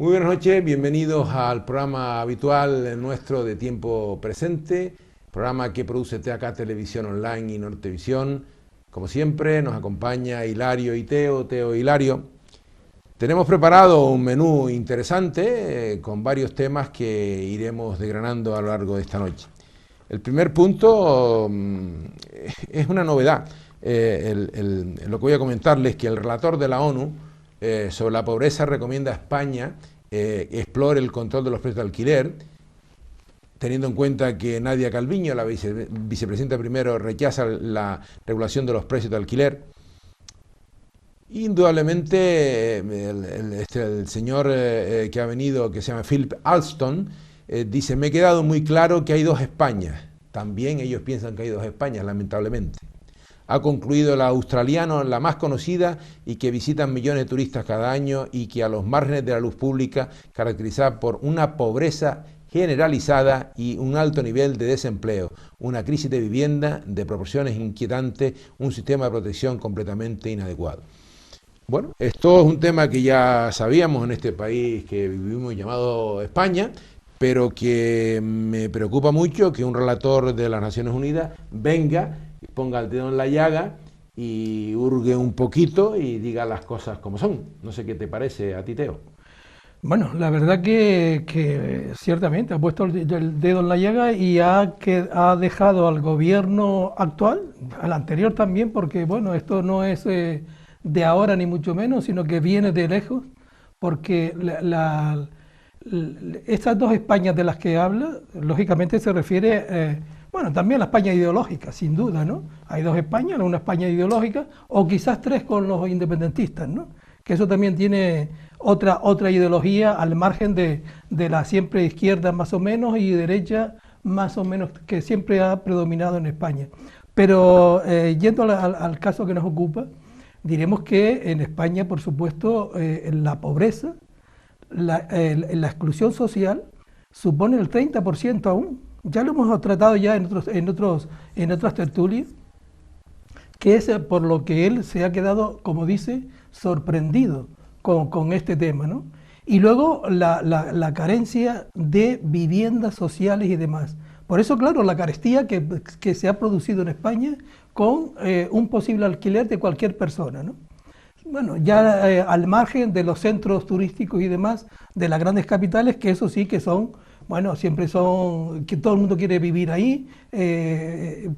Muy buenas noches, bienvenidos al programa habitual nuestro de Tiempo Presente, programa que produce TAC Televisión Online y Nortevisión. Como siempre nos acompaña Hilario y Teo y Hilario. Tenemos preparado un menú interesante con varios temas que iremos desgranando a lo largo de esta noche. El primer punto es una novedad. Lo que voy a comentarles es que el relator de la ONU sobre la pobreza recomienda a España explore el control de los precios de alquiler, teniendo en cuenta que Nadia Calviño, la vicepresidenta primero, rechaza la regulación de los precios de alquiler. Indudablemente el señor que ha venido, que se llama Philip Alston, dice: me ha quedado muy claro que hay dos Españas. También ellos piensan que hay dos Españas, lamentablemente. Ha concluido el australiano, la más conocida y que visitan millones de turistas cada año y que a los márgenes de la luz pública, caracterizada por una pobreza generalizada y un alto nivel de desempleo, una crisis de vivienda de proporciones inquietantes, un sistema de protección completamente inadecuado. Bueno, esto es un tema que ya sabíamos en este país que vivimos llamado España, pero que me preocupa mucho que un relator de las Naciones Unidas venga, ponga el dedo en la llaga y hurgue un poquito y diga las cosas como son. No sé qué te parece a ti, Teo. Bueno, la verdad que ciertamente ha puesto el dedo en la llaga y ha dejado al gobierno actual, al anterior también, porque bueno, esto no es de ahora ni mucho menos, sino que viene de lejos, porque estas dos Españas de las que habla, lógicamente se refiere, bueno, también a la España ideológica, sin duda, ¿no? Hay dos Españas, una España ideológica, o quizás tres con los independentistas, ¿no? Que eso también tiene otra ideología al margen de la siempre izquierda más o menos y derecha más o menos, que siempre ha predominado en España. Pero yendo al caso que nos ocupa, diremos que en España, por supuesto, la pobreza, la exclusión social supone el 30% aún. Ya lo hemos tratado ya en otras tertulias, que es por lo que él se ha quedado, como dice, sorprendido con este tema, ¿no? Y luego la carencia de viviendas sociales y demás. Por eso, claro, la carestía que se ha producido en España con un posible alquiler de cualquier persona, ¿no? Bueno, ya al margen de los centros turísticos y demás, de las grandes capitales, que eso sí que son, bueno, siempre son, que todo el mundo quiere vivir ahí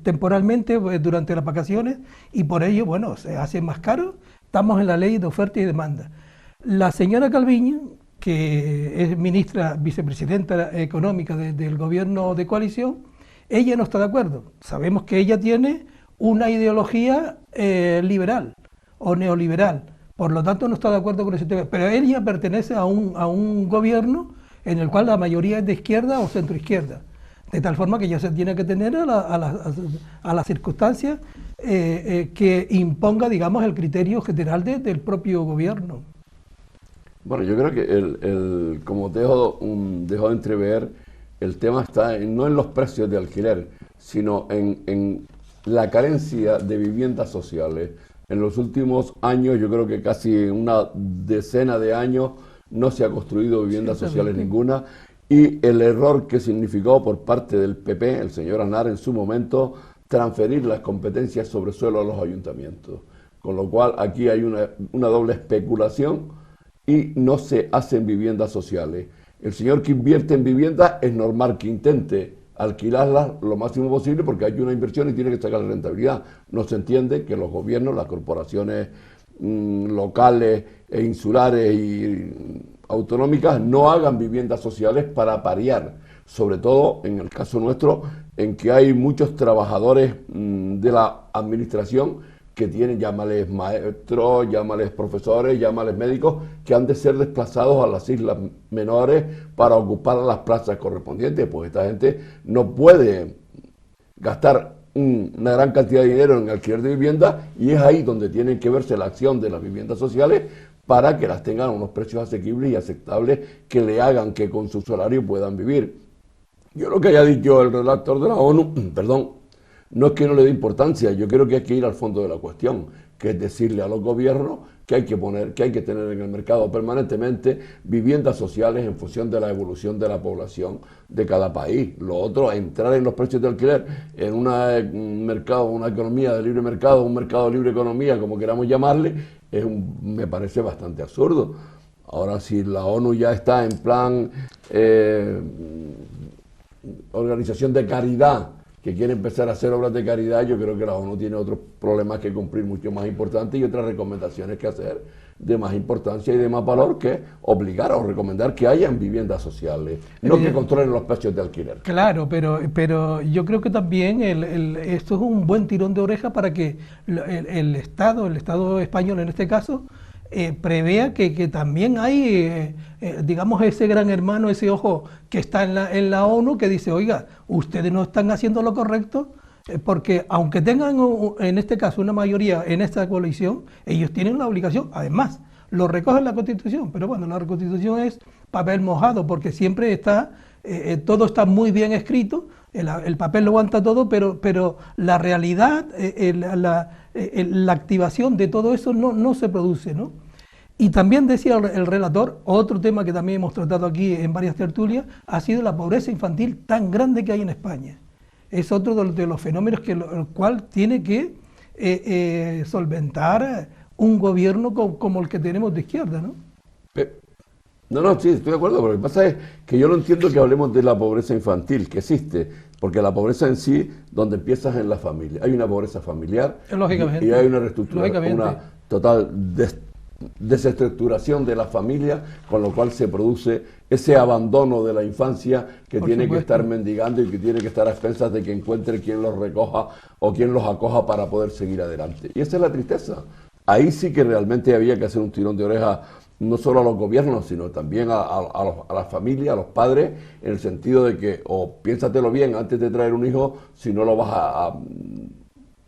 temporalmente durante las vacaciones y por ello, bueno, se hace más caro. Estamos en la ley de oferta y demanda. La señora Calviño, que es vicepresidenta económica del gobierno de coalición, ella no está de acuerdo. Sabemos que ella tiene una ideología liberal o neoliberal, por lo tanto no está de acuerdo con ese tema, pero ella pertenece a un gobierno en el cual la mayoría es de izquierda o centroizquierda, de tal forma que ya se tiene que tener a las circunstancias que imponga, digamos, el criterio general del propio gobierno. Bueno, yo creo que como dejó de entrever, el tema está no en los precios de alquiler, sino en la carencia de viviendas sociales. En los últimos años, yo creo que casi una decena de años, no se ha construido viviendas sociales ninguna, y el error que significó por parte del PP, el señor Aznar en su momento, transferir las competencias sobre suelo a los ayuntamientos. Con lo cual aquí hay una doble especulación y no se hacen viviendas sociales. El señor que invierte en viviendas es normal que intente alquilarlas lo máximo posible porque hay una inversión y tiene que sacar la rentabilidad. No se entiende que los gobiernos, las corporaciones locales e insulares y autonómicas no hagan viviendas sociales para paliar, sobre todo en el caso nuestro, en que hay muchos trabajadores de la administración que tienen, llámales maestros, llámales profesores, llámales médicos, que han de ser desplazados a las islas menores para ocupar las plazas correspondientes, pues esta gente no puede gastar una gran cantidad de dinero en alquiler de vivienda y es ahí donde tiene que verse la acción de las viviendas sociales para que las tengan a unos precios asequibles y aceptables que le hagan que con su salario puedan vivir. Yo lo que haya dicho el redactor de la ONU, perdón, no es que no le dé importancia, yo creo que hay que ir al fondo de la cuestión. que es decirle a los gobiernos que hay que tener en el mercado permanentemente viviendas sociales en función de la evolución de la población de cada país. Lo otro, entrar en los precios de alquiler en un mercado, una economía de libre mercado, un mercado de libre economía, como queramos llamarle, me parece bastante absurdo. Ahora, si la ONU ya está en plan organización de caridad, que quiere empezar a hacer obras de caridad, yo creo que la ONU tiene otros problemas que cumplir mucho más importantes y otras recomendaciones que hacer de más importancia y de más valor, que obligar o recomendar que hayan viviendas sociales, no que controlen los precios de alquiler. Claro, pero yo creo que también esto es un buen tirón de oreja para que el Estado español en este caso, prevea que también hay, digamos, ese gran hermano, ese ojo que está en la ONU que dice, oiga, ustedes no están haciendo lo correcto, porque aunque tengan en este caso una mayoría en esta coalición, ellos tienen la obligación, además, lo recoge en la Constitución, pero bueno, la Constitución es papel mojado, porque siempre está, todo está muy bien escrito, el papel lo aguanta todo, pero la realidad, la activación de todo eso no se produce, ¿no? Y también decía el relator, otro tema que también hemos tratado aquí en varias tertulias, ha sido la pobreza infantil tan grande que hay en España. Es otro de los fenómenos el cual tiene que solventar un gobierno como el que tenemos de izquierda, ¿no? No, sí, estoy de acuerdo, pero lo que pasa es que yo no entiendo que hablemos de la pobreza infantil, que existe, porque la pobreza en sí, donde empiezas en la familia. Hay una pobreza familiar y hay una reestructuración, una total desestructuración de la familia, con lo cual se produce ese abandono de la infancia que tiene que estar mendigando y que tiene que estar a expensas de que encuentre quien los recoja o quien los acoja para poder seguir adelante. Y esa es la tristeza. Ahí sí que realmente había que hacer un tirón de oreja, no solo a los gobiernos, sino también a las familias, a los padres, en el sentido de que, o piénsatelo bien antes de traer un hijo, si no lo vas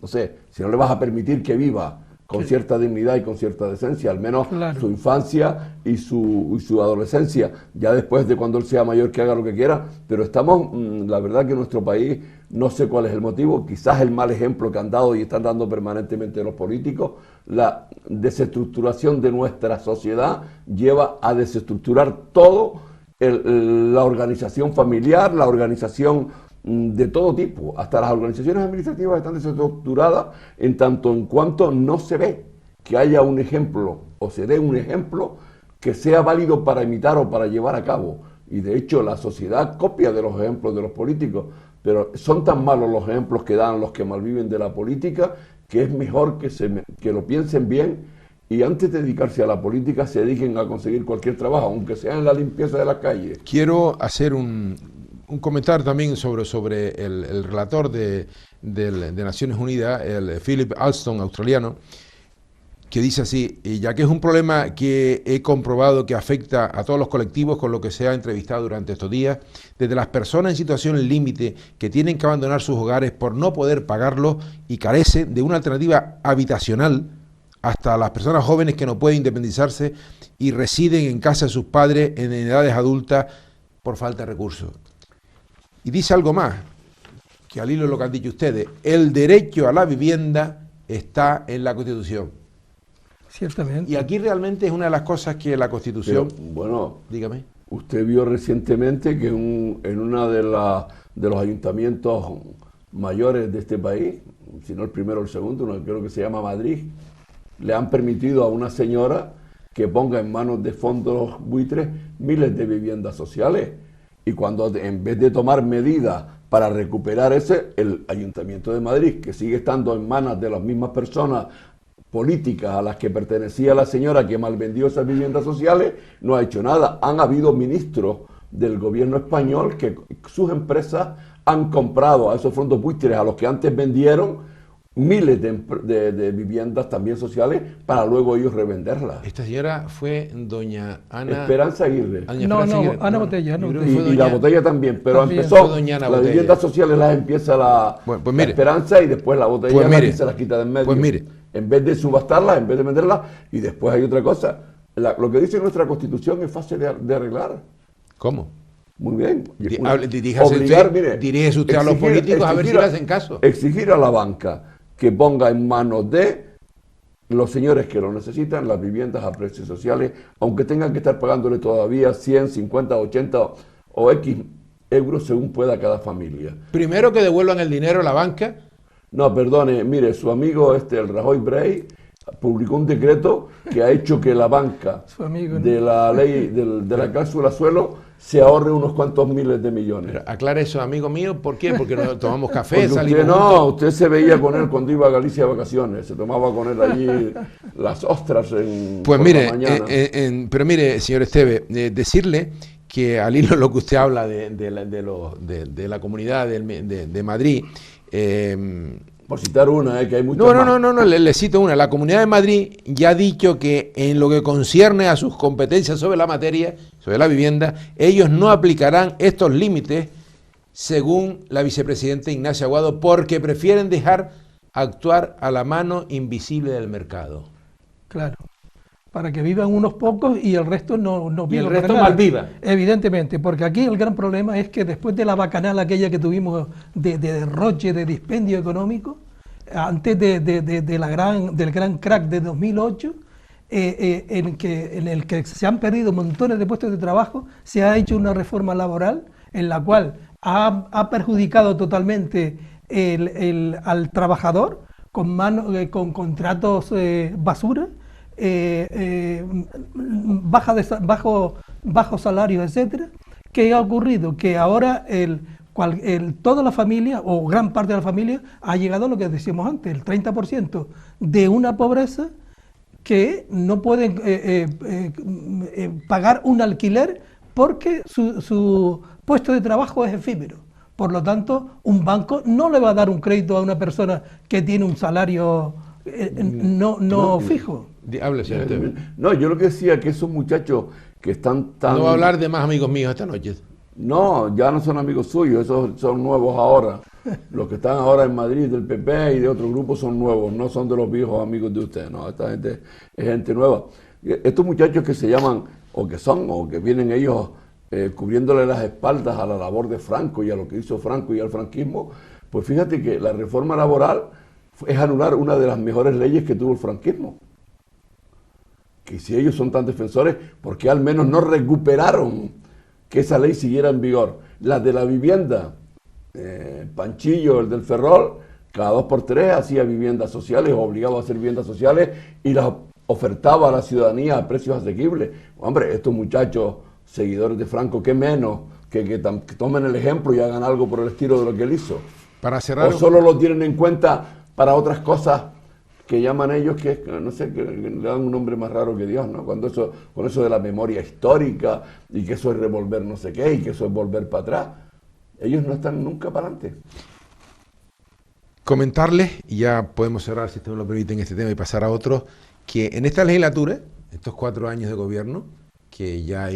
no sé, si no le vas a permitir que viva con cierta dignidad y con cierta decencia, al menos su infancia y su adolescencia, ya después de cuando él sea mayor que haga lo que quiera, pero estamos, la verdad que en nuestro país, no sé cuál es el motivo, quizás el mal ejemplo que han dado y están dando permanentemente los políticos, la desestructuración de nuestra sociedad lleva a desestructurar todo, la organización familiar, la organización de todo tipo, hasta las organizaciones administrativas están desestructuradas en tanto en cuanto no se ve que haya un ejemplo o se dé un ejemplo que sea válido para imitar o para llevar a cabo. Y de hecho la sociedad copia de los ejemplos de los políticos, pero son tan malos los ejemplos que dan los que malviven de la política que es mejor que lo piensen bien y antes de dedicarse a la política se dediquen a conseguir cualquier trabajo, aunque sea en la limpieza de las calles. Quiero hacer un comentario también sobre el relator de Naciones Unidas, el Philip Alston, australiano, que dice así, ya que es un problema que he comprobado que afecta a todos los colectivos con lo que se ha entrevistado durante estos días, desde las personas en situación límite que tienen que abandonar sus hogares por no poder pagarlos y carecen de una alternativa habitacional, hasta las personas jóvenes que no pueden independizarse y residen en casa de sus padres en edades adultas por falta de recursos. Y dice algo más, que al hilo de lo que han dicho ustedes, el derecho a la vivienda está en la Constitución. Ciertamente. Y aquí realmente es una de las cosas que la Constitución... Pero, bueno, dígame. Usted vio recientemente que en una de los ayuntamientos mayores de este país, si no el primero o el segundo, creo que se llama Madrid, le han permitido a una señora que ponga en manos de fondos buitres miles de viviendas sociales. Y cuando en vez de tomar medidas para recuperar el Ayuntamiento de Madrid, que sigue estando en manos de las mismas personas políticas a las que pertenecía la señora que malvendió esas viviendas sociales, no ha hecho nada. Han habido ministros del gobierno español que sus empresas han comprado a esos fondos buitres a los que antes vendieron miles de viviendas también sociales para luego ellos revenderlas. Esta señora fue doña Ana... Esperanza Aguirre. Ana Botella. Y la Botella también, pero también empezó las viviendas sociales las empieza la Esperanza y después la Botella se las quita de en medio. Pues mire. En vez de subastarlas, en vez de venderlas, y después hay otra cosa. Lo que dice nuestra Constitución es fácil de arreglar. ¿Cómo? Muy bien. Diríjese usted a los políticos a ver si le hacen caso. Exigir a la banca que ponga en manos de los señores que lo necesitan, las viviendas a precios sociales, aunque tengan que estar pagándole todavía 100, 50, 80 o X euros según pueda cada familia. Primero que devuelvan el dinero a la banca. No, perdone, mire, su amigo el Rajoy Brey publicó un decreto que ha hecho que la banca de la ley de la cláusula suelo se ahorre unos cuantos miles de millones. Pero aclara eso, amigo mío, ¿por qué? Porque no tomamos café, Porque salimos usted se veía con él cuando iba a Galicia de vacaciones, se tomaba con él allí las ostras pues por mire, la mañana. pero mire, señor Esteve, decirle que al hilo de lo que usted habla de la comunidad de Madrid, por citar una, que hay muchas más. No, le cito una. La Comunidad de Madrid ya ha dicho que en lo que concierne a sus competencias sobre la materia, sobre la vivienda, ellos no aplicarán estos límites, según la vicepresidenta Ignacia Aguado, porque prefieren dejar actuar a la mano invisible del mercado. Claro, para que vivan unos pocos y el resto no Y viva. el resto malviva. Evidentemente, porque aquí el gran problema es que después de la bacanal aquella que tuvimos de derroche, de dispendio económico, antes del gran crack de 2008, en el que se han perdido montones de puestos de trabajo, se ha hecho una reforma laboral en la cual ha perjudicado totalmente al trabajador con contratos basura, bajo salario, etcétera. ¿Qué ha ocurrido? Que ahora toda la familia, o gran parte de la familia, ha llegado a lo que decíamos antes, el 30% de una pobreza que no pueden pagar un alquiler porque su puesto de trabajo es efímero. Por lo tanto, un banco no le va a dar un crédito a una persona que tiene un salario no fijo. Hable, señor Esteve. No, yo lo que decía que esos muchachos que están tan... No va a hablar de más amigos míos esta noche. No, ya no son amigos suyos, esos son nuevos ahora. Los que están ahora en Madrid del PP y de otros grupos son nuevos, no son de los viejos amigos de usted, no, esta gente es gente nueva. Estos muchachos que se llaman, o que vienen ellos cubriéndole las espaldas a la labor de Franco y a lo que hizo Franco y al franquismo, pues fíjate que la reforma laboral es anular una de las mejores leyes que tuvo el franquismo. Que si ellos son tan defensores, ¿por qué al menos no recuperaron que esa ley siguiera en vigor? La de la vivienda, Panchillo, el del Ferrol, cada 2 por 3 hacía viviendas sociales, obligaba a hacer viviendas sociales y las ofertaba a la ciudadanía a precios asequibles. Hombre, estos muchachos, seguidores de Franco, qué menos que tomen el ejemplo y hagan algo por el estilo de lo que él hizo. Para cerrar, o solo lo tienen en cuenta para otras cosas que llaman ellos, que no sé, que le dan un nombre más raro que Dios, ¿no? Con eso de la memoria histórica y que eso es revolver no sé qué y que eso es volver para atrás. Ellos no están nunca para adelante. Comentarles, y ya podemos cerrar, si usted me lo permite, en este tema y pasar a otros, que en esta legislatura, estos 4 años de gobierno, que ya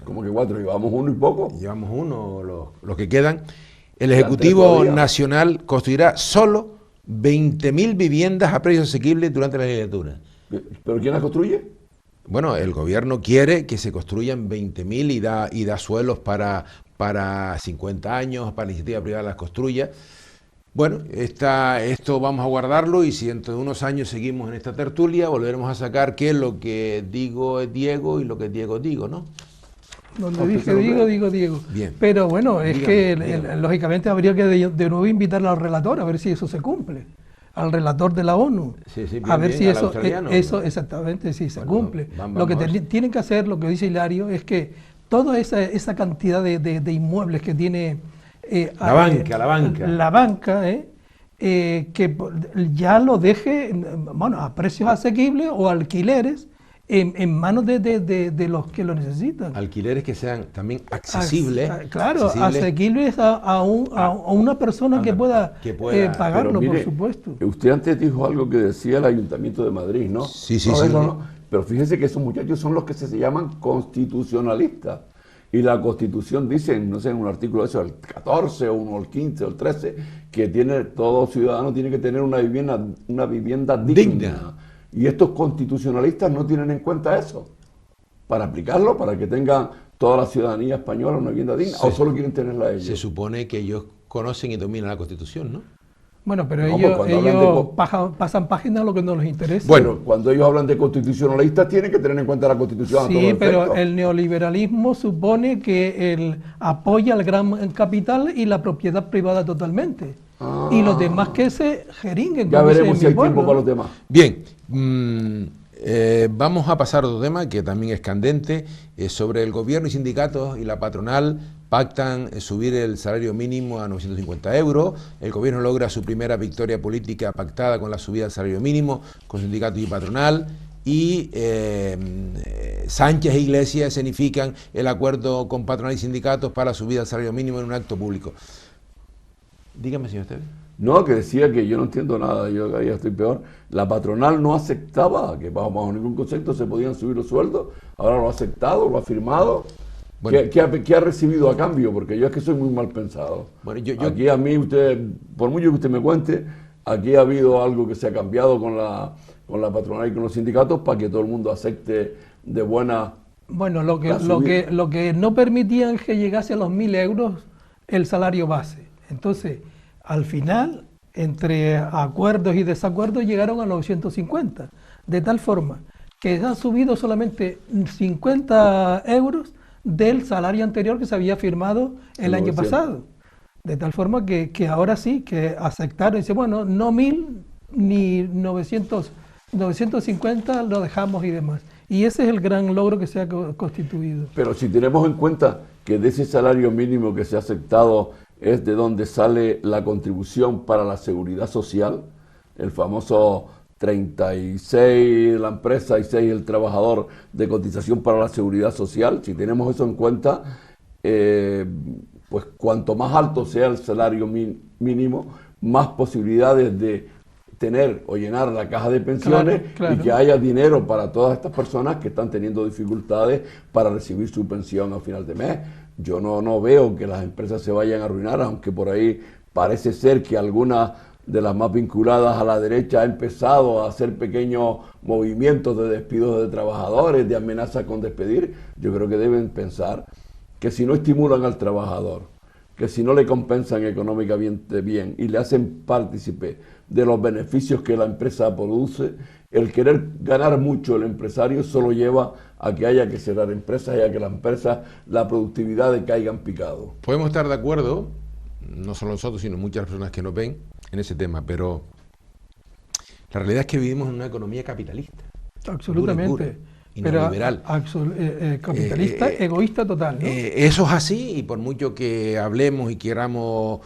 Como que 4, llevamos 1 y poco. Llevamos 1, los que quedan. El Ejecutivo Nacional construirá solo 20.000 viviendas a precios asequibles durante la legislatura. ¿Pero quién las construye? Bueno, el gobierno quiere que se construyan 20.000 y da suelos para 50 años, para la iniciativa privada las construya. Bueno, esto vamos a guardarlo y si dentro de unos años seguimos en esta tertulia, volveremos a sacar qué es lo que digo es Diego y lo que Diego digo, ¿no? Donde dije digo. Bien. Pero bueno, es Dígame. que lógicamente habría que de nuevo invitarle al relator a ver si eso se cumple. Al relator de la ONU. Sí, bien, a ver si al eso australiano. Exactamente, si se Bueno, cumple. vamos Lo que a ver. tienen que hacer, lo que dice Hilario, es que toda esa cantidad de inmuebles que tiene La banca. Que ya lo deje, bueno, a precios asequibles o alquileres en manos de los que lo necesitan. Alquileres que sean también accesibles. Asequibles a una persona que pueda pagarlo, mire, por supuesto. Usted antes dijo algo que decía el Ayuntamiento de Madrid, ¿no? Sí. No. Pero fíjese que esos muchachos son los que se llaman constitucionalistas. Y la Constitución dice, no sé, en un artículo de eso, el 14 o el 15 o el 13, que todo ciudadano tiene que tener una vivienda digna. Y estos constitucionalistas no tienen en cuenta eso. Para aplicarlo, para que tengan toda la ciudadanía española una vivienda digna, o solo quieren tenerla ellos. Se supone que ellos conocen y dominan la Constitución, ¿no? Bueno, pero No, ellos, pues cuando hablan pasan páginas a lo que no les interesa. Bueno, cuando ellos hablan de constitucionalistas tienen que tener en cuenta la Constitución a todo Sí, pero efecto. el neoliberalismo supone que apoya al gran capital y la propiedad privada totalmente. Y los demás que se jeringuen. Ya como dice veremos mi si hay pueblo, tiempo ¿no? para los demás. Bien, vamos a pasar a otro tema que también es candente. Sobre el gobierno y sindicatos y la patronal pactan subir el salario mínimo a 950 euros. El gobierno logra su primera victoria política pactada con la subida del salario mínimo con sindicatos y patronal. Y Sánchez e Iglesias escenifican el acuerdo con patronal y sindicatos para la subida del salario mínimo en un acto público. Dígame, señor Esteves. No, que decía que yo no entiendo nada, yo cada día estoy peor. La patronal no aceptaba que bajo ningún concepto se podían subir los sueldos, ahora lo ha aceptado, lo ha firmado. Bueno. ¿Qué ha recibido a cambio? Porque yo es que soy muy mal pensado. Bueno, Aquí a mí, por mucho que usted me cuente, aquí ha habido algo que se ha cambiado con la patronal y con los sindicatos para que todo el mundo acepte de buena. Bueno, lo que no permitían es que llegase a los 1.000 euros el salario base. Entonces, al final, entre acuerdos y desacuerdos, llegaron a 950. De tal forma que se han subido solamente 50 euros del salario anterior que se había firmado el año pasado. De tal forma que ahora sí, que aceptaron y dice, bueno, no 1.000 ni 950 lo dejamos y demás. Y ese es el gran logro que se ha constituido. Pero si tenemos en cuenta que de ese salario mínimo que se ha aceptado es de donde sale la contribución para la seguridad social, el famoso 36 la empresa y 6 el trabajador de cotización para la seguridad social. Si tenemos eso en cuenta, pues cuanto más alto sea el salario mínimo, más posibilidades de tener o llenar la caja de pensiones, claro. Y que haya dinero para todas estas personas que están teniendo dificultades para recibir su pensión a final de mes. Yo no veo que las empresas se vayan a arruinar, aunque por ahí parece ser que algunas de las más vinculadas a la derecha ha empezado a hacer pequeños movimientos de despidos de trabajadores, de amenazas con despedir. Yo creo que deben pensar que si no estimulan al trabajador, que si no le compensan económicamente bien y le hacen partícipe de los beneficios que la empresa produce, el querer ganar mucho el empresario solo lleva a que haya que cerrar empresas y a que las empresas, la productividad decaiga en picado. Podemos estar de acuerdo, no solo nosotros, sino muchas personas que nos ven en ese tema, pero la realidad es que vivimos en una economía capitalista. Absolutamente. Y neoliberal. Capitalista, egoísta total, ¿no? Eso es así, y por mucho que hablemos y queramos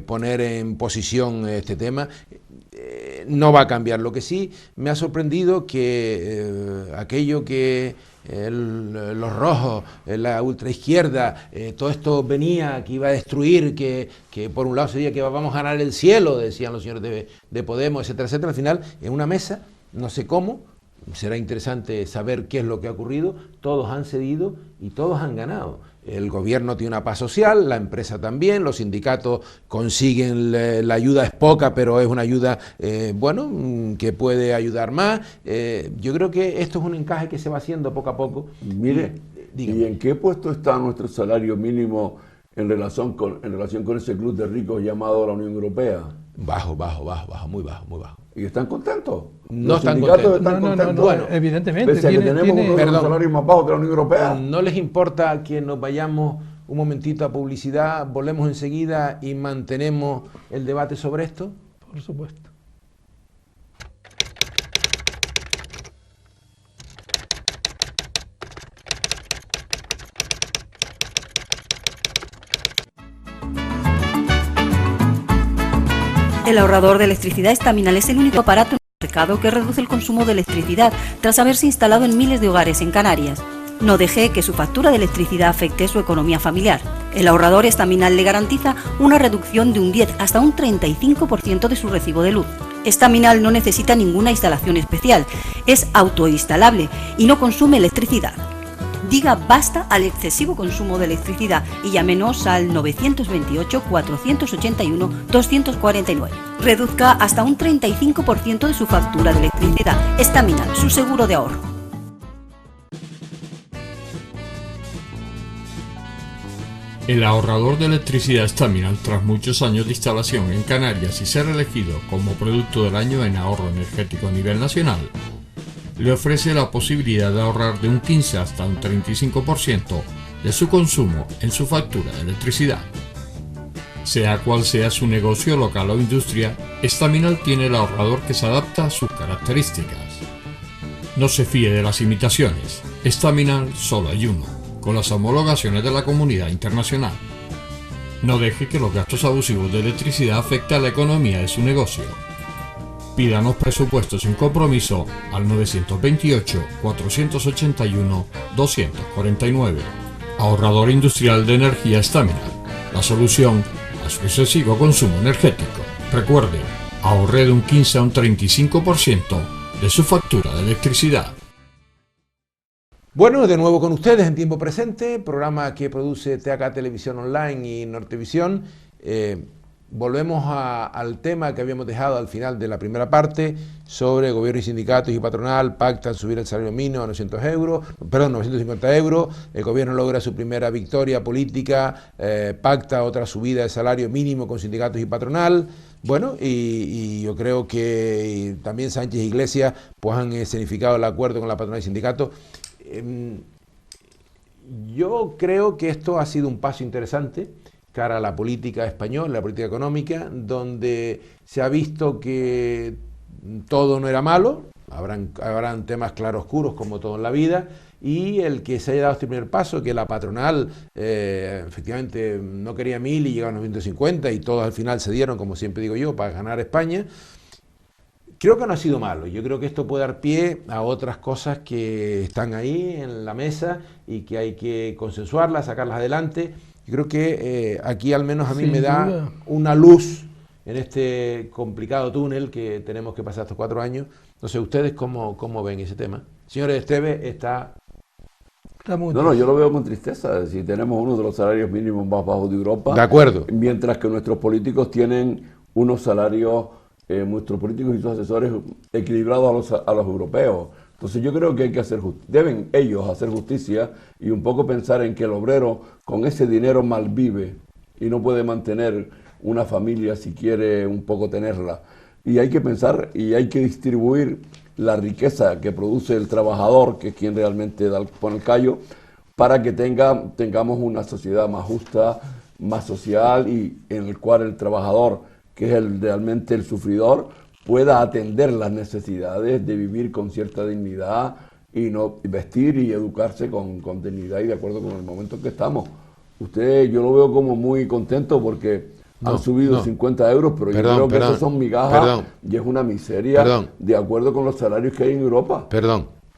poner en posición este tema, no va a cambiar. Lo que sí me ha sorprendido que aquello que los rojos, la ultraizquierda, todo esto venía, que iba a destruir, que por un lado sería que vamos a ganar el cielo, decían los señores de Podemos, etcétera, etcétera. Al final, en una mesa, no sé cómo, será interesante saber qué es lo que ha ocurrido, todos han cedido y todos han ganado. El gobierno tiene una paz social, la empresa también, los sindicatos consiguen, la ayuda es poca, pero es una ayuda, que puede ayudar más. Yo creo que esto es un encaje que se va haciendo poco a poco. Mire, ¿y en qué puesto está nuestro salario mínimo en relación con ese club de ricos llamado la Unión Europea? Bajo, muy bajo. ¿Y están contentos? No ¿Los están sindicatos contentos. están contentos? Bueno, evidentemente. Pese a que tenemos uno de los salarios más bajos que la Unión Europea. ¿No les importa que nos vayamos un momentito a publicidad, volvemos enseguida y mantenemos el debate sobre esto? Por supuesto. El ahorrador de electricidad Estaminal es el único aparato en el mercado que reduce el consumo de electricidad tras haberse instalado en miles de hogares en Canarias. No deje que su factura de electricidad afecte su economía familiar. El ahorrador Estaminal le garantiza una reducción de un 10 hasta un 35% de su recibo de luz. Estaminal no necesita ninguna instalación especial, es autoinstalable y no consume electricidad. Diga basta al excesivo consumo de electricidad y llámenos al 928-481-249. Reduzca hasta un 35% de su factura de electricidad. Estaminal, su seguro de ahorro. El ahorrador de electricidad Staminal, tras muchos años de instalación en Canarias y ser elegido como producto del año en ahorro energético a nivel nacional, le ofrece la posibilidad de ahorrar de un 15 hasta un 35% de su consumo en su factura de electricidad. Sea cual sea su negocio local o industria, Staminal tiene el ahorrador que se adapta a sus características. No se fíe de las imitaciones, Staminal solo hay uno, con las homologaciones de la comunidad internacional. No deje que los gastos abusivos de electricidad afecten a la economía de su negocio. Pídanos presupuestos sin compromiso al 928-481-249. Ahorrador industrial de energía Staminal, la solución a su excesivo consumo energético. Recuerde, ahorre de un 15 a un 35% de su factura de electricidad. Bueno, de nuevo con ustedes en tiempo presente, programa que produce TAK Televisión Online y Nortevisión. Volvemos al tema que habíamos dejado al final de la primera parte sobre gobierno y sindicatos y patronal pactan subir el salario mínimo a 950 euros, el gobierno logra su primera victoria política, pacta otra subida de salario mínimo con sindicatos y patronal. Bueno, y yo creo que también Sánchez e Iglesias pues han escenificado el acuerdo con la patronal y sindicatos. Yo creo que esto ha sido un paso interesante cara a la política española, la política económica, donde se ha visto que todo no era malo, habrán temas claroscuros como todo en la vida, y el que se haya dado este primer paso, que la patronal efectivamente no quería 1000 y llegaron a 950 y todos al final se dieron, como siempre digo yo, para ganar España. Creo que no ha sido malo. Yo creo que esto puede dar pie a otras cosas que están ahí en la mesa y que hay que consensuarlas, sacarlas adelante. Yo creo que aquí al menos a mí me da una luz en este complicado túnel que tenemos que pasar estos 4 años. No sé, ¿ustedes cómo ven ese tema? Señores, Esteve está muy No, yo lo veo con tristeza. Si tenemos uno de los salarios mínimos más bajos de Europa. De acuerdo. Mientras que nuestros políticos tienen unos salarios, nuestros políticos y sus asesores equilibrados a los europeos. Entonces yo creo que hay que deben ellos hacer justicia y un poco pensar en que el obrero con ese dinero malvive y no puede mantener una familia si quiere un poco tenerla. Y hay que pensar y hay que distribuir la riqueza que produce el trabajador, que es quien realmente pone el callo, para que tengamos una sociedad más justa, más social y en el cual el trabajador, que es realmente el sufridor, pueda atender las necesidades de vivir con cierta dignidad y no vestir y educarse con dignidad y de acuerdo con el momento en que estamos. Yo lo veo como muy contento porque han subido 50 euros, pero yo creo que eso son migajas y es una miseria de acuerdo con los salarios que hay en Europa.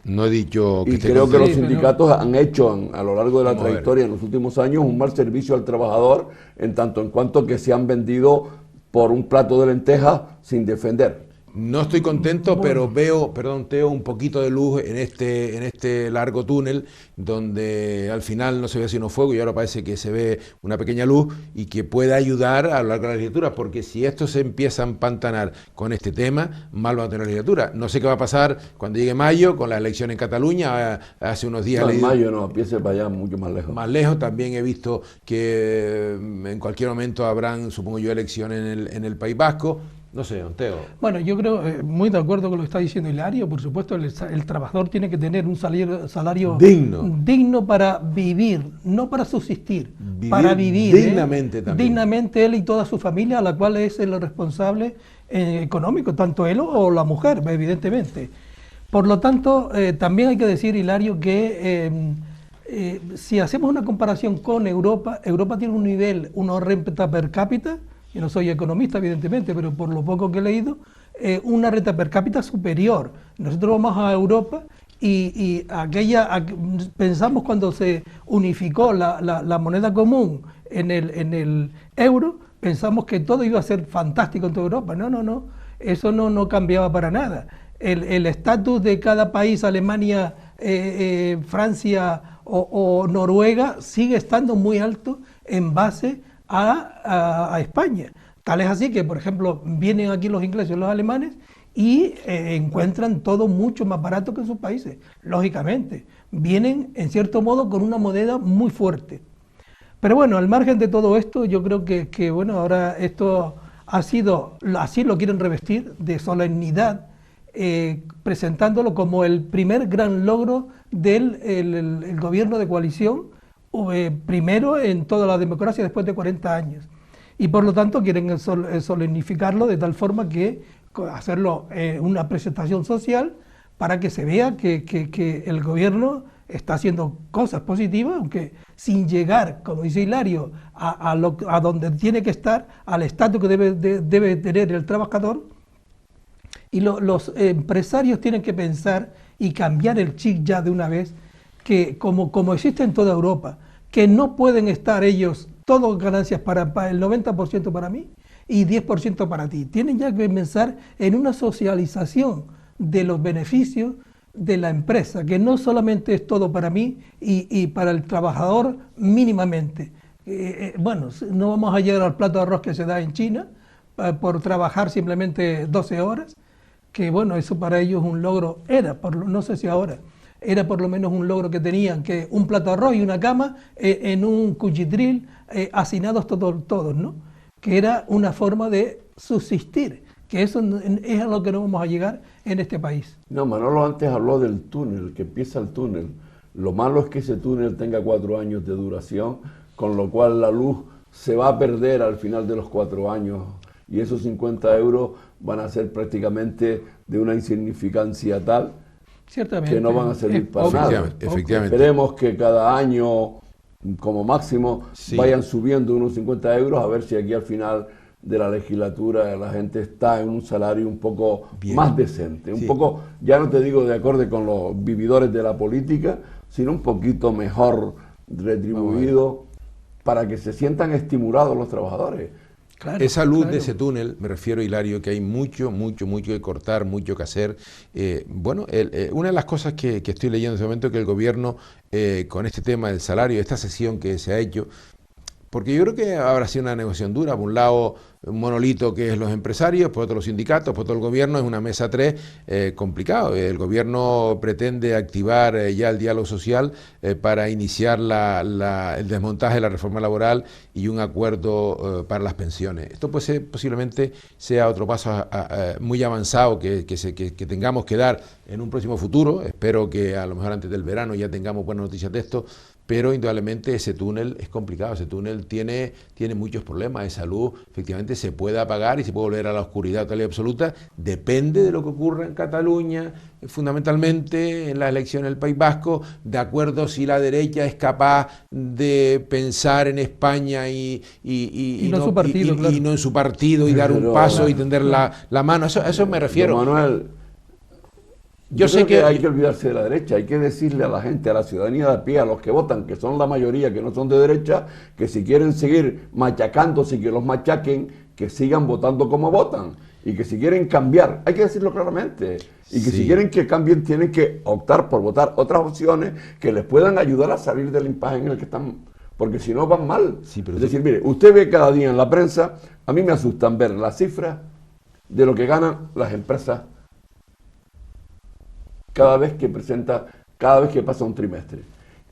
No he dicho que... Y creo que los sindicatos han hecho a lo largo de la trayectoria en los últimos años un mal servicio al trabajador en tanto en cuanto que se han vendido por un plato de lentejas sin defender. No estoy contento, pero veo, Teo, un poquito de luz en este largo túnel donde al final no se ve sino fuego y ahora parece que se ve una pequeña luz y que puede ayudar a lo largo de la legislatura, porque si esto se empieza a empantanar con este tema, mal va a tener la legislatura. No sé qué va a pasar cuando llegue mayo con la elección en Cataluña. Hace unos días... No, en mayo no, empiece para allá mucho más lejos. Más lejos, también he visto que en cualquier momento habrán, supongo yo, elecciones en el País Vasco. No sé, don Teo. Bueno, yo creo, muy de acuerdo con lo que está diciendo Hilario, por supuesto el trabajador tiene que tener un salario digno para vivir, no para subsistir, para vivir. Dignamente también. Dignamente él y toda su familia, a la cual es el responsable económico, tanto él o la mujer, evidentemente. Por lo tanto, también hay que decir, Hilario, que si hacemos una comparación con Europa, Europa tiene un nivel, una renta per cápita. Yo no soy economista, evidentemente, pero por lo poco que he leído, una renta per cápita superior. Nosotros vamos a Europa y pensamos cuando se unificó la moneda común en el euro, pensamos que todo iba a ser fantástico en toda Europa. No, eso no cambiaba para nada. El estatus de cada país, Alemania, Francia o Noruega, sigue estando muy alto en base a España. Tal es así que, por ejemplo, vienen aquí los ingleses y los alemanes y encuentran todo mucho más barato que en sus países. Lógicamente, vienen en cierto modo con una moneda muy fuerte. Pero bueno, al margen de todo esto, yo creo que bueno, ahora esto ha sido, así lo quieren revestir, de solemnidad, presentándolo como el primer gran logro del el gobierno de coalición, primero en toda la democracia después de 40 años. Y por lo tanto quieren solemnificarlo de tal forma que hacerlo una presentación social para que se vea que el gobierno está haciendo cosas positivas, aunque sin llegar, como dice Hilario, a donde tiene que estar, al estatus que debe tener el trabajador. Y los empresarios tienen que pensar y cambiar el chip ya de una vez, que como existe en toda Europa, que no pueden estar ellos, todas ganancias para el 90% para mí y 10% para ti. Tienen ya que pensar en una socialización de los beneficios de la empresa, que no solamente es todo para mí y para el trabajador mínimamente. Bueno, no vamos a llegar al plato de arroz que se da en China por trabajar simplemente 12 horas, que bueno, eso para ellos es un logro, no sé si ahora, era por lo menos un logro que tenían, que un plato de arroz y una cama en un cuchitril, hacinados todos, ¿no? Que era una forma de subsistir, que eso es a lo que no vamos a llegar en este país. No, Manolo antes habló del túnel, que empieza el túnel. Lo malo es que ese túnel tenga 4 años de duración, con lo cual la luz se va a perder al final de los 4 años y esos 50 euros van a ser prácticamente de una insignificancia tal que no van a servir para nada. Efectivamente. Esperemos que cada año, como máximo, vayan subiendo unos 50 euros, a ver si aquí al final de la legislatura la gente está en un salario un poco más decente, un poco, ya no te digo de acorde con los vividores de la política, sino un poquito mejor retribuido para que se sientan estimulados los trabajadores. Claro, esa luz de ese túnel, me refiero, Hilario, que hay mucho que cortar, mucho que hacer. Una de las cosas que estoy leyendo en este momento es que el gobierno, con este tema del salario, esta sesión que se ha hecho, porque yo creo que habrá sido una negociación dura. Por un lado, un monolito que es los empresarios, por otro los sindicatos, por otro el gobierno, es una mesa 3 complicado. El gobierno pretende activar ya el diálogo social para iniciar el desmontaje de la reforma laboral y un acuerdo para las pensiones. Esto posiblemente sea otro paso muy avanzado que tengamos que dar en un próximo futuro. Espero que a lo mejor antes del verano ya tengamos buenas noticias de esto. Pero indudablemente ese túnel es complicado, ese túnel tiene muchos problemas de salud, efectivamente se puede apagar y se puede volver a la oscuridad total y absoluta, depende de lo que ocurra en Cataluña, fundamentalmente en las elecciones del País Vasco, de acuerdo si la derecha es capaz de pensar en España y no en su partido y dar un paso y tender la mano, a eso me refiero. Manuel, yo sé que hay que olvidarse de la derecha, hay que decirle a la gente, a la ciudadanía de a pie, a los que votan, que son la mayoría, que no son de derecha, que si quieren seguir machacándose, que los machaquen, que sigan votando como votan, y que si quieren cambiar, hay que decirlo claramente, y que si quieren que cambien, tienen que optar por votar otras opciones que les puedan ayudar a salir del impasse en el que están, porque si no van mal. Es decir, mire, usted ve cada día en la prensa, a mí me asustan ver las cifras de lo que ganan las empresas cada vez que pasa un trimestre,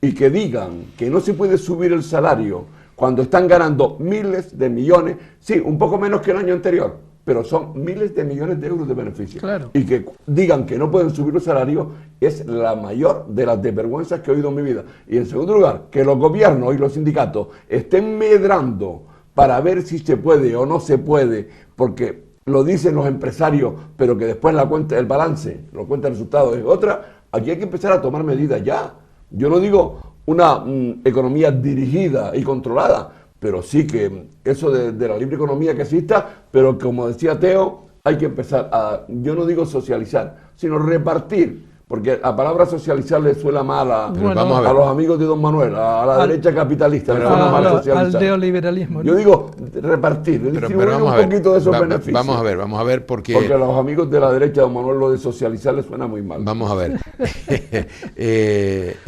y que digan que no se puede subir el salario cuando están ganando miles de millones, sí, un poco menos que el año anterior, pero son miles de millones de euros de beneficios. Claro. Y que digan que no pueden subir el salario es la mayor de las desvergüenzas que he oído en mi vida. Y en segundo lugar, que los gobiernos y los sindicatos estén medrando para ver si se puede o no se puede, porque lo dicen los empresarios, pero que después el balance, lo cuenta el resultado es otra. Aquí hay que empezar a tomar medidas ya. Yo no digo una economía dirigida y controlada, pero sí que eso de la libre economía que exista, pero como decía Teo, hay que empezar yo no digo socializar, sino repartir. Porque la palabra socializar le suena mal a los amigos de don Manuel, a la derecha capitalista, le suena mal socializar. Al neoliberalismo, ¿no? Yo digo repartir, distribuir un poquito de esos beneficios. Vamos a ver porque a los amigos de la derecha, don Manuel, lo de socializar le suena muy mal. Vamos a ver.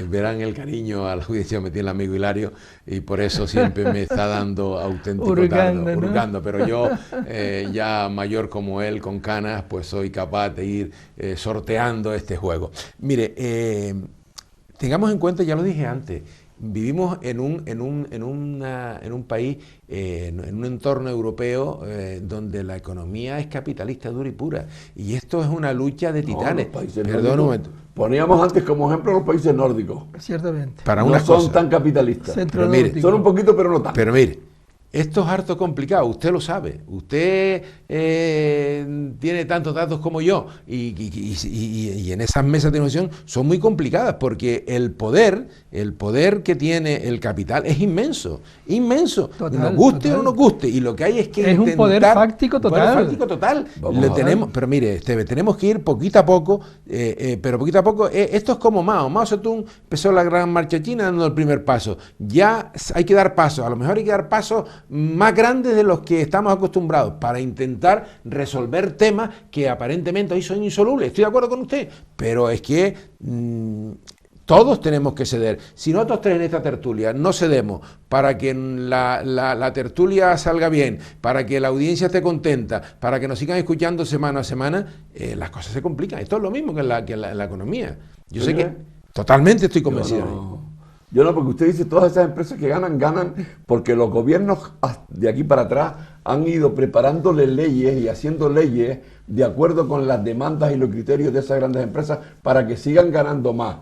Verán el cariño a la judicia que me tiene el amigo Hilario y por eso siempre me está dando auténtico hurgando, pero yo ya mayor como él, con canas, pues soy capaz de ir sorteando este juego. Mire, tengamos en cuenta, ya lo dije antes, vivimos en un país, en un entorno europeo donde la economía es capitalista dura y pura. Y esto es una lucha de titanes. Perdón un momento. Poníamos antes como ejemplo los países nórdicos. Ciertamente. Para no una son cosa. tan capitalistas. Pero mire, son un poquito, pero no tanto. Pero mire, esto es harto complicado, usted lo sabe, usted tiene tantos datos como yo y en esas mesas de negociación son muy complicadas porque el poder que tiene el capital es inmenso, Total, nos guste total. o no nos guste, y lo que hay es que Es un poder fáctico total. Pero mire, Esteve, tenemos que ir poquito a poco, pero poquito a poco, esto es como Mao Zedong empezó la gran marcha china dando el primer paso, ya hay que dar pasos, a lo mejor hay que dar pasos más grandes de los que estamos acostumbrados para intentar resolver temas que aparentemente hoy son insolubles. Estoy de acuerdo con usted, pero es que todos tenemos que ceder. Si nosotros tres en esta tertulia no cedemos para que la tertulia salga bien, para que la audiencia esté contenta, para que nos sigan escuchando semana a semana, las cosas se complican. Esto es lo mismo que en la economía. Yo sé que totalmente estoy convencido. Yo no, porque usted dice todas esas empresas que ganan porque los gobiernos de aquí para atrás han ido preparándole leyes y haciendo leyes de acuerdo con las demandas y los criterios de esas grandes empresas para que sigan ganando más.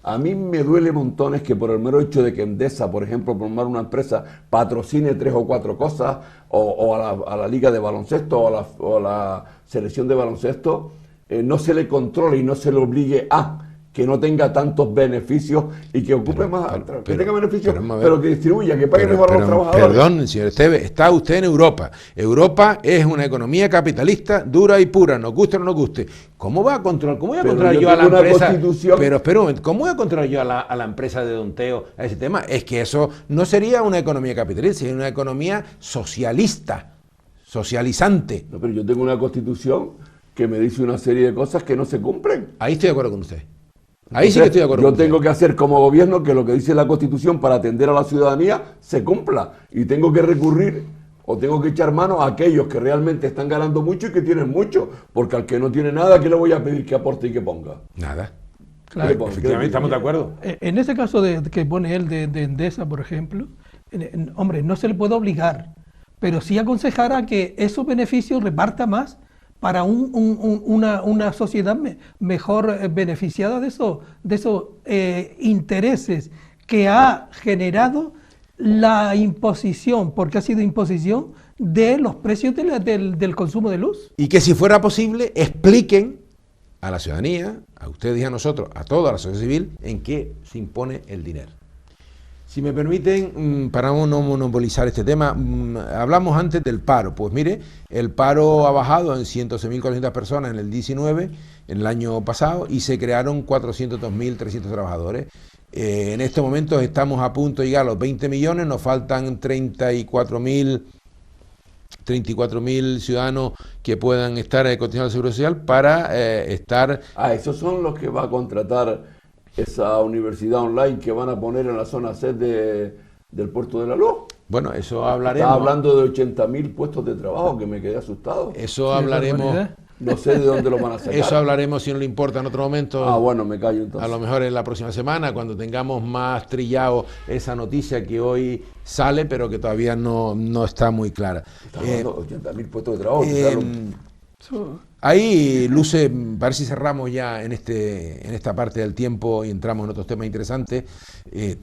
A mí me duele montones que por el mero hecho de que Endesa, por ejemplo, formar una empresa, patrocine 3 o 4 cosas, o a la liga de baloncesto o a la selección de baloncesto, no se le controle y no se le obligue a que no tenga tantos beneficios y que ocupe que tenga beneficios, pero que distribuya, que pague mejor a los trabajadores. Perdón, señor Esteve, está usted en Europa. Europa es una economía capitalista dura y pura, nos guste o no nos guste. ¿Cómo va a controlar? ¿Cómo voy a controlar yo a la empresa? Pero espera un momento, ¿cómo voy a controlar yo a la empresa de Don Teo a ese tema? Es que eso no sería una economía capitalista, sería una economía socialista, socializante. No, pero yo tengo una constitución que me dice una serie de cosas que no se cumplen. Ahí estoy de acuerdo con usted. Ahí sí que estoy de acuerdo. Yo tengo que hacer como gobierno que lo que dice la Constitución para atender a la ciudadanía se cumpla. Y tengo que recurrir o tengo que echar mano a aquellos que realmente están ganando mucho y que tienen mucho. Porque al que no tiene nada, ¿qué le voy a pedir que aporte y que ponga? Nada. Claro. Efectivamente, estamos de acuerdo. En ese caso que pone él de Endesa, por ejemplo, hombre, no se le puede obligar, pero sí aconsejar a que esos beneficios reparta más para una sociedad mejor beneficiada de esos intereses que ha generado la imposición, porque ha sido imposición de los precios del consumo de luz. Y que si fuera posible expliquen a la ciudadanía, a ustedes y a nosotros, a toda la sociedad civil, en qué se impone el dinero. Si me permiten, para no monopolizar este tema, hablamos antes del paro. Pues mire, el paro ha bajado en 111.400 personas en el 19, en el año pasado, y se crearon 402.300 trabajadores. En estos momentos estamos a punto de llegar a los 20 millones, nos faltan 34.000 ciudadanos que puedan estar cotizando al Seguro Social para estar... esos son los que va a contratar esa universidad online que van a poner en la zona C del Puerto de la Luz. Bueno, eso hablaremos. Está hablando de 80.000 puestos de trabajo, que me quedé asustado. Eso hablaremos. No sé de dónde lo van a sacar. Eso hablaremos, si no le importa, en otro momento. Bueno, me callo entonces. A lo mejor en la próxima semana, cuando tengamos más trillado esa noticia que hoy sale, pero que todavía no está muy clara. Está hablando de 80.000 puestos de trabajo. Ahí luce, para ver si cerramos ya en esta parte del tiempo y entramos en otros temas interesantes,